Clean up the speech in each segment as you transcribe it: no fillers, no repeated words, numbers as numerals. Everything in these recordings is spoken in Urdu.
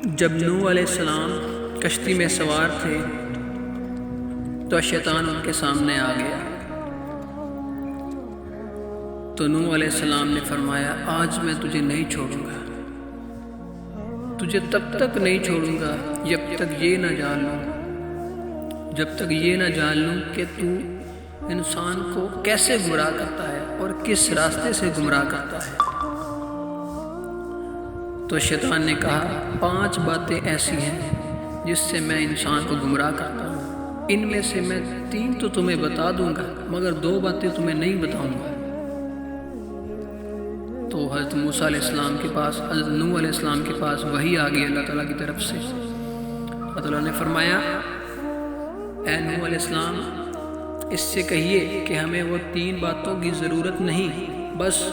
جب نوح علیہ السلام کشتی میں سوار تھے تو شیطان ان کے سامنے آ گیا، تو نوح علیہ السلام نے فرمایا آج میں تجھے نہیں چھوڑوں گا، تجھے تب تک نہیں چھوڑوں گا جب تک یہ نہ جان لوں کہ تو انسان کو کیسے گمراہ کرتا ہے اور کس راستے سے گمراہ کرتا ہے۔ تو شیطان نے کہا 5 باتیں ایسی ہیں جس سے میں انسان کو گمراہ کرتا ہوں، ان میں سے میں 3 تو تمہیں بتا دوں گا مگر 2 باتیں تمہیں نہیں بتاؤں گا۔ تو حضرت موسیٰ علیہ السلام کے پاس، حضرت نوح علیہ السلام کے پاس وحی آ گئی اللہ تعالیٰ کی طرف سے۔ اللہ تعالیٰ نے فرمایا اے نوح علیہ السلام، اس سے کہیے کہ ہمیں وہ 3 باتوں کی ضرورت نہیں، بس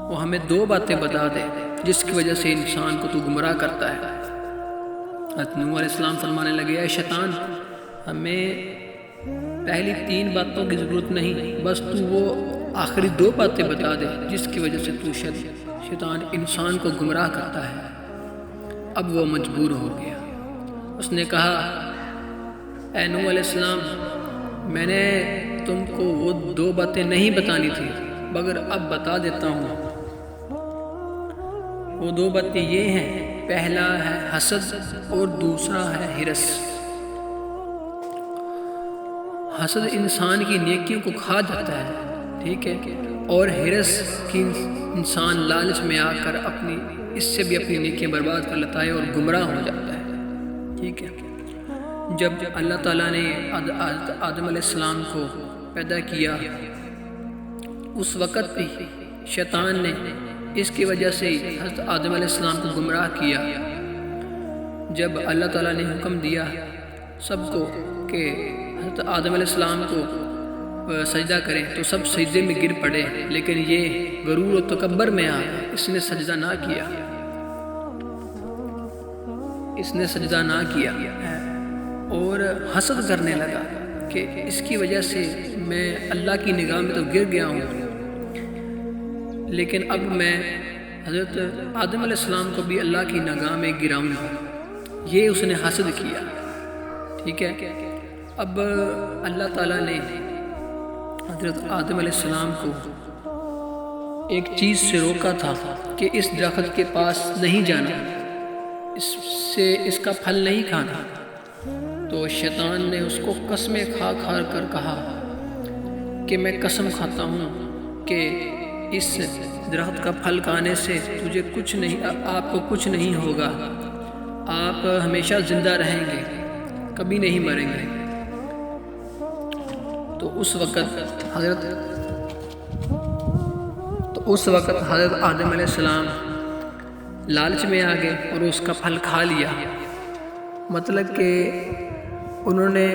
وہ ہمیں 2 باتیں بتا دے جس کی وجہ سے انسان کو تو گمراہ کرتا ہے۔ حضرت نوح علیہ السلام فرمانے لگے اے شیطان، ہمیں پہلی 3 باتوں کی ضرورت نہیں، بس تو وہ آخری 2 باتیں بتا دے جس کی وجہ سے تو شیطان انسان کو گمراہ کرتا ہے۔ اب وہ مجبور ہو گیا، اس نے کہا اے نوح علیہ السلام، میں نے تم کو وہ 2 باتیں نہیں بتانی تھی مگر اب بتا دیتا ہوں۔ وہ 2 باتیں یہ ہیں، پہلا ہے حسد اور دوسرا ہے ہرس۔ حسد انسان کی نیکیوں کو کھا جاتا ہے، ٹھیک ہے، اور ہرس کی انسان لالچ میں آ کر اس سے بھی اپنی نیکیاں برباد کر لیتا ہے اور گمراہ ہو جاتا ہے، ٹھیک ہے۔ جب اللہ تعالیٰ نے آدم علیہ السلام کو پیدا کیا، اس وقت بھی شیطان نے اس کی وجہ سے حضرت آدم علیہ السلام کو گمراہ کیا۔ جب اللہ تعالیٰ نے حکم دیا سب کو کہ حضرت آدم علیہ السلام کو سجدہ کریں تو سب سجدے میں گر پڑے، لیکن یہ غرور و تکبر میں آ گیا، اس نے سجدہ نہ کیا اور حسد کرنے لگا کہ اس کی وجہ سے میں اللہ کی نگاہ میں تو گر گیا ہوں، لیکن اب میں حضرت آدم علیہ السلام کو بھی اللہ کی نگاہ میں گراؤں گا۔ یہ اس نے حسد کیا، ٹھیک ہے۔ اب اللہ تعالیٰ نے حضرت آدم علیہ السلام کو ایک چیز سے روکا تھا کہ اس درخت کے پاس نہیں جانا، اس کا پھل نہیں کھانا۔ تو شیطان نے اس کو قسمیں کھا کر کہا کہ میں قسم کھاتا ہوں کہ اس درخت کا پھل کھانے سے آپ کو کچھ نہیں ہوگا، آپ ہمیشہ زندہ رہیں گے، کبھی نہیں مریں گے۔ تو اس وقت حضرت آدم علیہ السلام لالچ میں آ گئے اور اس کا پھل کھا لیا، مطلب کہ انہوں نے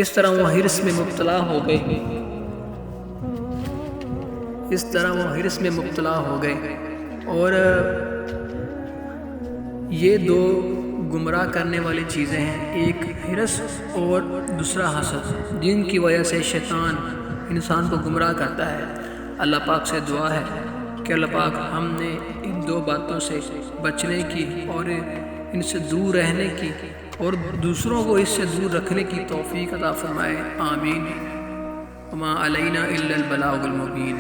اس طرح وہ ہرس میں مبتلا ہو گئے اور یہ 2 گمراہ کرنے والی چیزیں ہیں، ایک ہرس اور دوسرا حسد، جن کی وجہ سے شیطان انسان کو گمراہ کرتا ہے۔ اللہ پاک سے دعا ہے کہ اللہ پاک ہم نے ان 2 باتوں سے بچنے کی اور ان سے دور رہنے کی اور دوسروں کو اس سے دور رکھنے کی توفیق عطا فرمائے، آمین۔ وما علینا الا البلاغ المبین۔